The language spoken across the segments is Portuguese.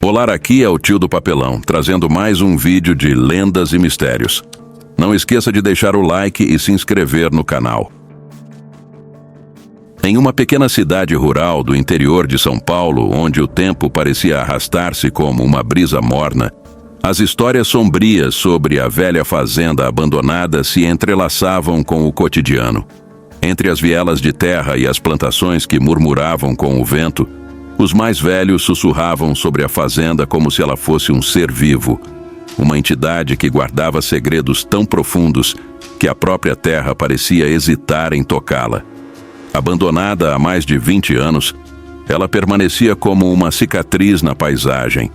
Olá, aqui é o Tio do Papelão, trazendo mais um vídeo de lendas e mistérios. Não esqueça de deixar o like e se inscrever no canal. Em uma pequena cidade rural do interior de São Paulo, onde o tempo parecia arrastar-se como uma brisa morna, as histórias sombrias sobre a velha fazenda abandonada se entrelaçavam com o cotidiano. Entre as vielas de terra e as plantações que murmuravam com o vento, os mais velhos sussurravam sobre a fazenda como se ela fosse um ser vivo, uma entidade que guardava segredos tão profundos que a própria terra parecia hesitar em tocá-la. Abandonada há mais de 20 anos, ela permanecia como uma cicatriz na paisagem,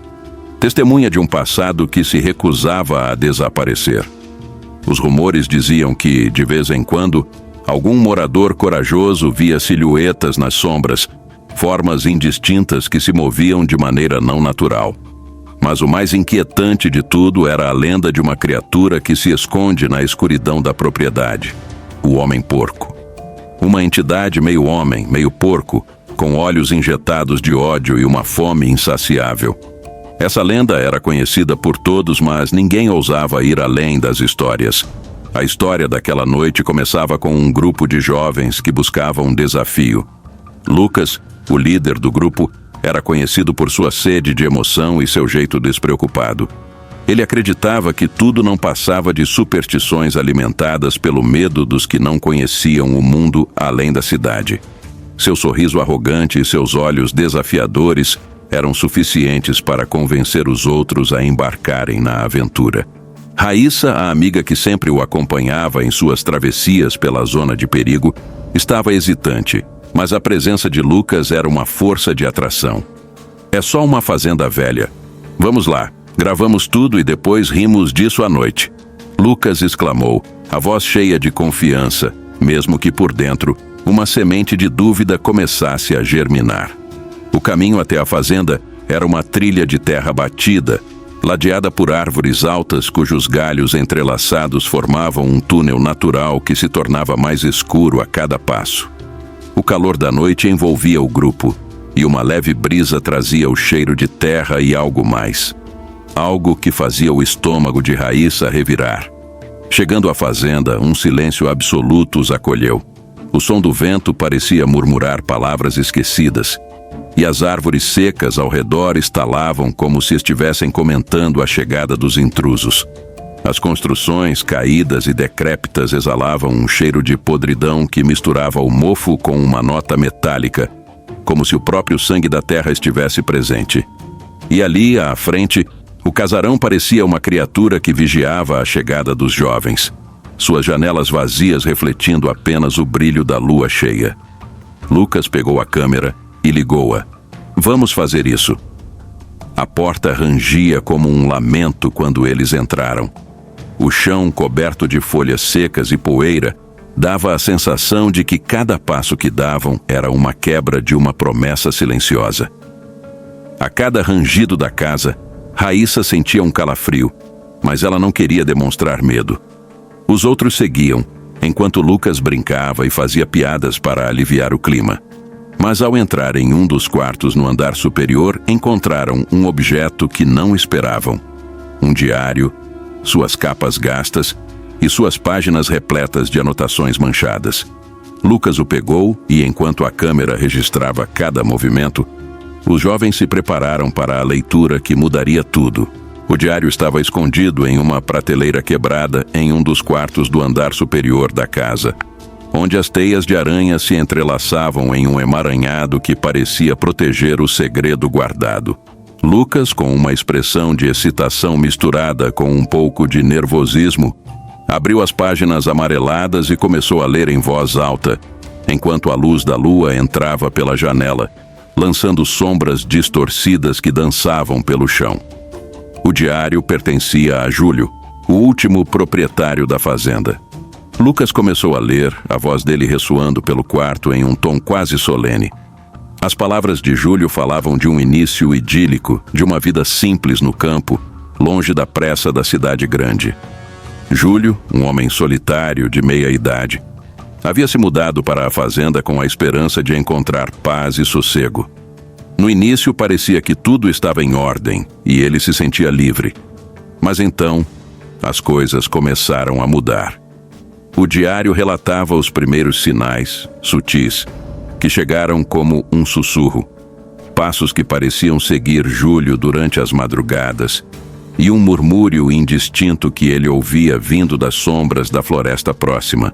testemunha de um passado que se recusava a desaparecer. Os rumores diziam que, de vez em quando, algum morador corajoso via silhuetas nas sombras, formas indistintas que se moviam de maneira não natural. Mas o mais inquietante de tudo era a lenda de uma criatura que se esconde na escuridão da propriedade: o homem-porco. Uma entidade meio homem, meio porco, com olhos injetados de ódio e uma fome insaciável. Essa lenda era conhecida por todos, mas ninguém ousava ir além das histórias. A história daquela noite começava com um grupo de jovens que buscavam um desafio. Lucas, o líder do grupo, era conhecido por sua sede de emoção e seu jeito despreocupado. Ele acreditava que tudo não passava de superstições alimentadas pelo medo dos que não conheciam o mundo além da cidade. Seu sorriso arrogante e seus olhos desafiadores eram suficientes para convencer os outros a embarcarem na aventura. Raíssa, a amiga que sempre o acompanhava em suas travessias pela zona de perigo, estava hesitante, mas a presença de Lucas era uma força de atração. É só uma fazenda velha. Vamos lá, gravamos tudo e depois rimos disso à noite. Lucas exclamou, a voz cheia de confiança, mesmo que por dentro uma semente de dúvida começasse a germinar. O caminho até a fazenda era uma trilha de terra batida, ladeada por árvores altas cujos galhos entrelaçados formavam um túnel natural que se tornava mais escuro a cada passo. O calor da noite envolvia o grupo, e uma leve brisa trazia o cheiro de terra e algo mais. Algo que fazia o estômago de Raíssa revirar. Chegando à fazenda, um silêncio absoluto os acolheu. O som do vento parecia murmurar palavras esquecidas, e as árvores secas ao redor estalavam como se estivessem comentando a chegada dos intrusos. As construções caídas e decrépitas exalavam um cheiro de podridão que misturava o mofo com uma nota metálica, como se o próprio sangue da terra estivesse presente. E ali, à frente, o casarão parecia uma criatura que vigiava a chegada dos jovens, suas janelas vazias refletindo apenas o brilho da lua cheia. Lucas pegou a câmera e ligou-a. Vamos fazer isso. A porta rangia como um lamento quando eles entraram. O chão, coberto de folhas secas e poeira, dava a sensação de que cada passo que davam era uma quebra de uma promessa silenciosa. A cada rangido da casa, Raíssa sentia um calafrio, mas ela não queria demonstrar medo. Os outros seguiam, enquanto Lucas brincava e fazia piadas para aliviar o clima. Mas ao entrar em um dos quartos no andar superior, encontraram um objeto que não esperavam. Um diário, suas capas gastas e suas páginas repletas de anotações manchadas. Lucas o pegou e, enquanto a câmera registrava cada movimento, os jovens se prepararam para a leitura que mudaria tudo. O diário estava escondido em uma prateleira quebrada em um dos quartos do andar superior da casa, onde as teias de aranha se entrelaçavam em um emaranhado que parecia proteger o segredo guardado. Lucas, com uma expressão de excitação misturada com um pouco de nervosismo, abriu as páginas amareladas e começou a ler em voz alta, enquanto a luz da lua entrava pela janela, lançando sombras distorcidas que dançavam pelo chão. O diário pertencia a Júlio, o último proprietário da fazenda. Lucas começou a ler, a voz dele ressoando pelo quarto em um tom quase solene. As palavras de Júlio falavam de um início idílico, de uma vida simples no campo, longe da pressa da cidade grande. Júlio, um homem solitário de meia idade, havia se mudado para a fazenda com a esperança de encontrar paz e sossego. No início parecia que tudo estava em ordem e ele se sentia livre. Mas então, as coisas começaram a mudar. O diário relatava os primeiros sinais, sutis, que chegaram como um sussurro. Passos que pareciam seguir Júlio durante as madrugadas e um murmúrio indistinto que ele ouvia vindo das sombras da floresta próxima.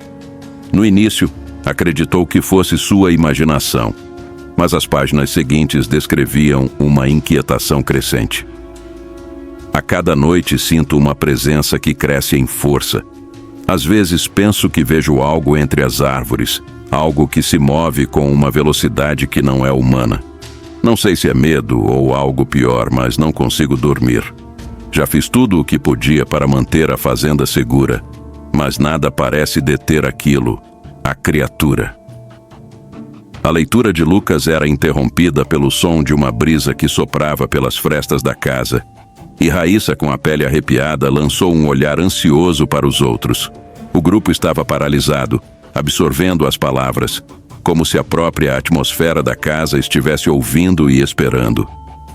No início, acreditou que fosse sua imaginação, mas as páginas seguintes descreviam uma inquietação crescente. A cada noite sinto uma presença que cresce em força. Às vezes penso que vejo algo entre as árvores, algo que se move com uma velocidade que não é humana. Não sei se é medo ou algo pior, mas não consigo dormir. Já fiz tudo o que podia para manter a fazenda segura, mas nada parece deter aquilo, a criatura. A leitura de Lucas era interrompida pelo som de uma brisa que soprava pelas frestas da casa, e Raíssa, com a pele arrepiada, lançou um olhar ansioso para os outros. O grupo estava paralisado, absorvendo as palavras, como se a própria atmosfera da casa estivesse ouvindo e esperando.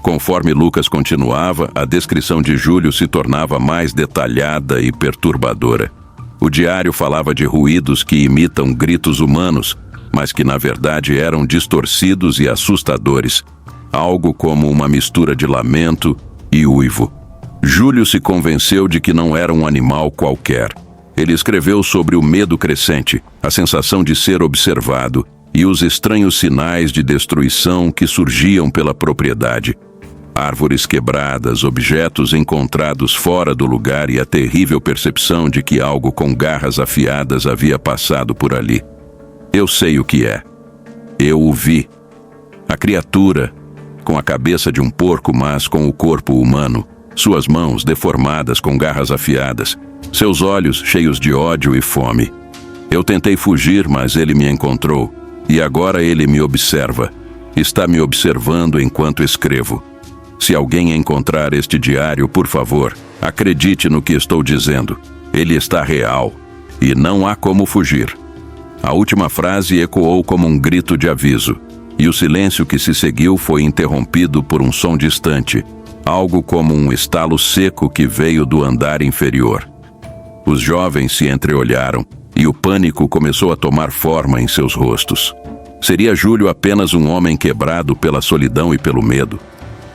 Conforme Lucas continuava, a descrição de Júlio se tornava mais detalhada e perturbadora. O diário falava de ruídos que imitam gritos humanos, mas que na verdade eram distorcidos e assustadores, algo como uma mistura de lamento e uivo. Júlio se convenceu de que não era um animal qualquer. Ele escreveu sobre o medo crescente, a sensação de ser observado e os estranhos sinais de destruição que surgiam pela propriedade. Árvores quebradas, objetos encontrados fora do lugar e a terrível percepção de que algo com garras afiadas havia passado por ali. Eu sei o que é. Eu o vi. A criatura, com a cabeça de um porco, mas com o corpo humano, suas mãos deformadas com garras afiadas, seus olhos cheios de ódio e fome. Eu tentei fugir, mas ele me encontrou, e agora ele me observa. Está me observando enquanto escrevo. Se alguém encontrar este diário, por favor, acredite no que estou dizendo. Ele está real, e não há como fugir. A última frase ecoou como um grito de aviso, e o silêncio que se seguiu foi interrompido por um som distante, algo como um estalo seco que veio do andar inferior. Os jovens se entreolharam, e o pânico começou a tomar forma em seus rostos. Seria Júlio apenas um homem quebrado pela solidão e pelo medo?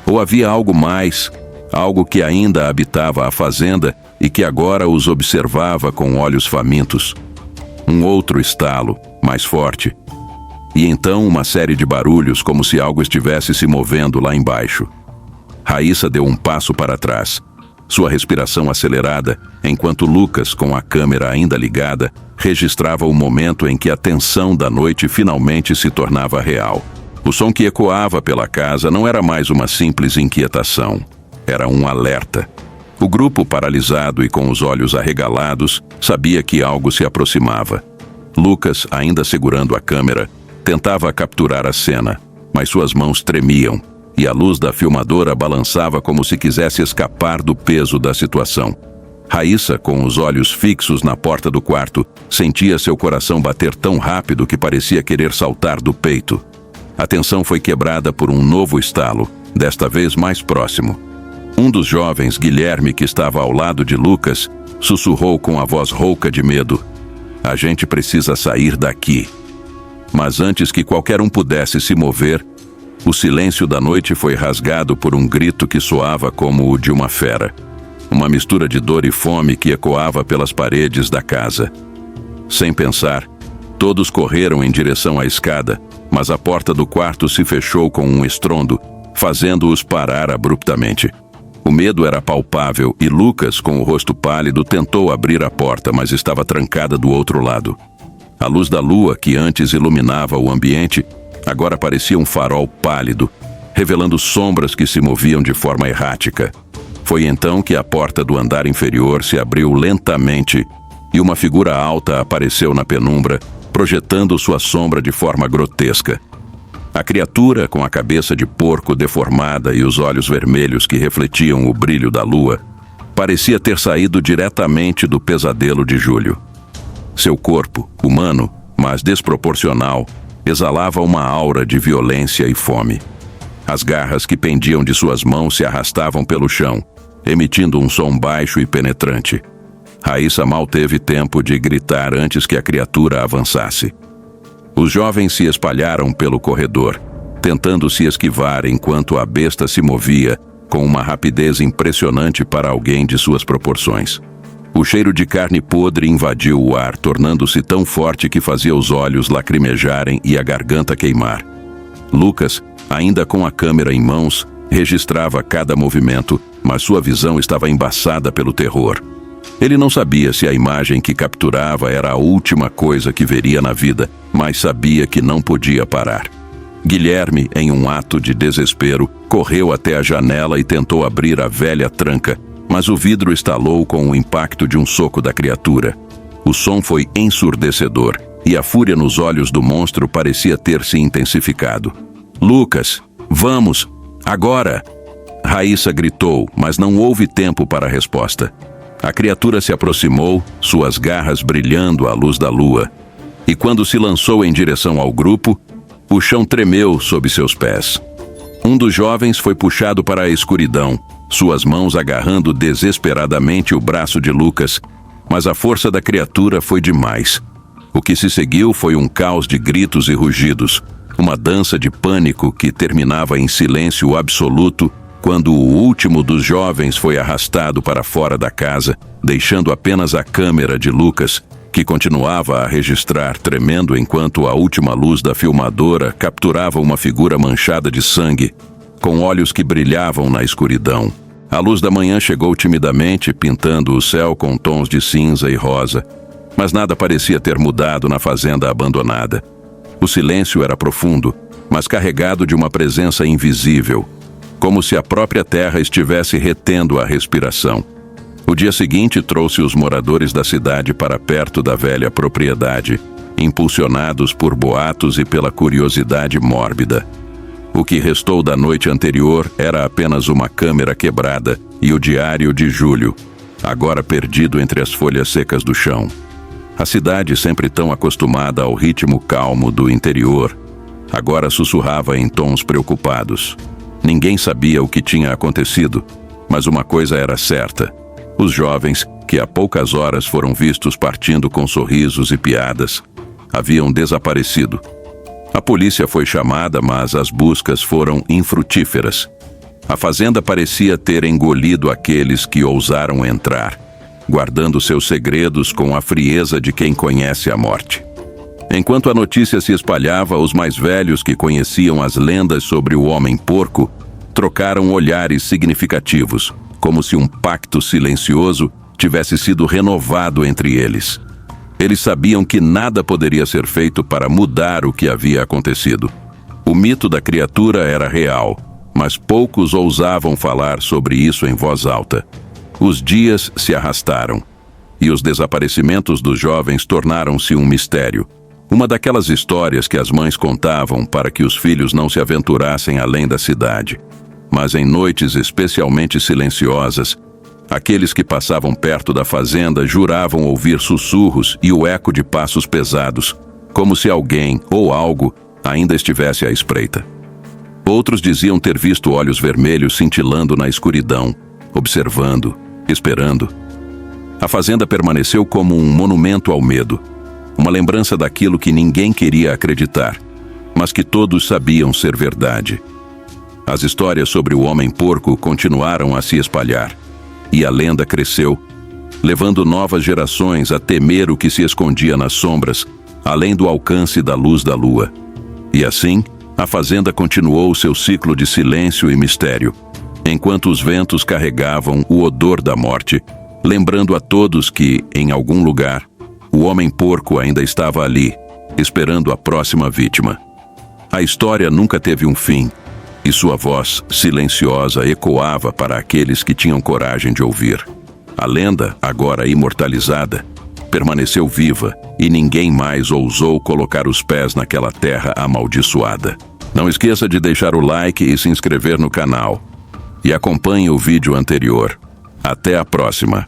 Ou havia algo mais, algo que ainda habitava a fazenda e que agora os observava com olhos famintos? Um outro estalo, mais forte. E então uma série de barulhos, como se algo estivesse se movendo lá embaixo. Raíssa deu um passo para trás, sua respiração acelerada, enquanto Lucas, com a câmera ainda ligada, registrava o momento em que a tensão da noite finalmente se tornava real. O som que ecoava pela casa não era mais uma simples inquietação. Era um alerta. O grupo, paralisado e com os olhos arregalados, sabia que algo se aproximava. Lucas, ainda segurando a câmera, tentava capturar a cena, mas suas mãos tremiam, e a luz da filmadora balançava como se quisesse escapar do peso da situação. Raíssa, com os olhos fixos na porta do quarto, sentia seu coração bater tão rápido que parecia querer saltar do peito. A tensão foi quebrada por um novo estalo, desta vez mais próximo. Um dos jovens, Guilherme, que estava ao lado de Lucas, sussurrou com a voz rouca de medo: "A gente precisa sair daqui." Mas antes que qualquer um pudesse se mover, o silêncio da noite foi rasgado por um grito que soava como o de uma fera. Uma mistura de dor e fome que ecoava pelas paredes da casa. Sem pensar, todos correram em direção à escada, mas a porta do quarto se fechou com um estrondo, fazendo-os parar abruptamente. O medo era palpável e Lucas, com o rosto pálido, tentou abrir a porta, mas estava trancada do outro lado. A luz da lua, que antes iluminava o ambiente, agora parecia um farol pálido, revelando sombras que se moviam de forma errática. Foi então que a porta do andar inferior se abriu lentamente e uma figura alta apareceu na penumbra, projetando sua sombra de forma grotesca. A criatura, com a cabeça de porco deformada e os olhos vermelhos que refletiam o brilho da lua, parecia ter saído diretamente do pesadelo de Júlio. Seu corpo, humano, mas desproporcional, exalava uma aura de violência e fome. As garras que pendiam de suas mãos se arrastavam pelo chão, emitindo um som baixo e penetrante. Raíssa mal teve tempo de gritar antes que a criatura avançasse. Os jovens se espalharam pelo corredor, tentando se esquivar enquanto a besta se movia com uma rapidez impressionante para alguém de suas proporções. O cheiro de carne podre invadiu o ar, tornando-se tão forte que fazia os olhos lacrimejarem e a garganta queimar. Lucas, ainda com a câmera em mãos, registrava cada movimento, mas sua visão estava embaçada pelo terror. Ele não sabia se a imagem que capturava era a última coisa que veria na vida, mas sabia que não podia parar. Guilherme, em um ato de desespero, correu até a janela e tentou abrir a velha tranca, mas o vidro estalou com o impacto de um soco da criatura. O som foi ensurdecedor e a fúria nos olhos do monstro parecia ter se intensificado. "Lucas, vamos! Agora!" Raíssa gritou, mas não houve tempo para a resposta. A criatura se aproximou, suas garras brilhando à luz da lua. E quando se lançou em direção ao grupo, o chão tremeu sob seus pés. Um dos jovens foi puxado para a escuridão, suas mãos agarrando desesperadamente o braço de Lucas, mas a força da criatura foi demais. O que se seguiu foi um caos de gritos e rugidos, uma dança de pânico que terminava em silêncio absoluto quando o último dos jovens foi arrastado para fora da casa, deixando apenas a câmera de Lucas, que continuava a registrar tremendo enquanto a última luz da filmadora capturava uma figura manchada de sangue, com olhos que brilhavam na escuridão. A luz da manhã chegou timidamente, pintando o céu com tons de cinza e rosa, mas nada parecia ter mudado na fazenda abandonada. O silêncio era profundo, mas carregado de uma presença invisível, como se a própria terra estivesse retendo a respiração. O dia seguinte trouxe os moradores da cidade para perto da velha propriedade, impulsionados por boatos e pela curiosidade mórbida. O que restou da noite anterior era apenas uma câmera quebrada e o diário de Júlio, agora perdido entre as folhas secas do chão. A cidade, sempre tão acostumada ao ritmo calmo do interior, agora sussurrava em tons preocupados. Ninguém sabia o que tinha acontecido, mas uma coisa era certa. Os jovens, que há poucas horas foram vistos partindo com sorrisos e piadas, haviam desaparecido. A polícia foi chamada, mas as buscas foram infrutíferas. A fazenda parecia ter engolido aqueles que ousaram entrar, guardando seus segredos com a frieza de quem conhece a morte. Enquanto a notícia se espalhava, os mais velhos que conheciam as lendas sobre o homem-porco trocaram olhares significativos, como se um pacto silencioso tivesse sido renovado entre eles. Eles sabiam que nada poderia ser feito para mudar o que havia acontecido. O mito da criatura era real, mas poucos ousavam falar sobre isso em voz alta. Os dias se arrastaram, e os desaparecimentos dos jovens tornaram-se um mistério. Uma daquelas histórias que as mães contavam para que os filhos não se aventurassem além da cidade. Mas em noites especialmente silenciosas, aqueles que passavam perto da fazenda juravam ouvir sussurros e o eco de passos pesados, como se alguém ou algo ainda estivesse à espreita. Outros diziam ter visto olhos vermelhos cintilando na escuridão, observando, esperando. A fazenda permaneceu como um monumento ao medo, uma lembrança daquilo que ninguém queria acreditar, mas que todos sabiam ser verdade. As histórias sobre o homem-porco continuaram a se espalhar, e a lenda cresceu, levando novas gerações a temer o que se escondia nas sombras, além do alcance da luz da lua. E assim, a fazenda continuou seu ciclo de silêncio e mistério, enquanto os ventos carregavam o odor da morte, lembrando a todos que, em algum lugar, o homem-porco ainda estava ali, esperando a próxima vítima. A história nunca teve um fim, e sua voz silenciosa ecoava para aqueles que tinham coragem de ouvir. A lenda, agora imortalizada, permaneceu viva e ninguém mais ousou colocar os pés naquela terra amaldiçoada. Não esqueça de deixar o like e se inscrever no canal. E acompanhe o vídeo anterior. Até a próxima!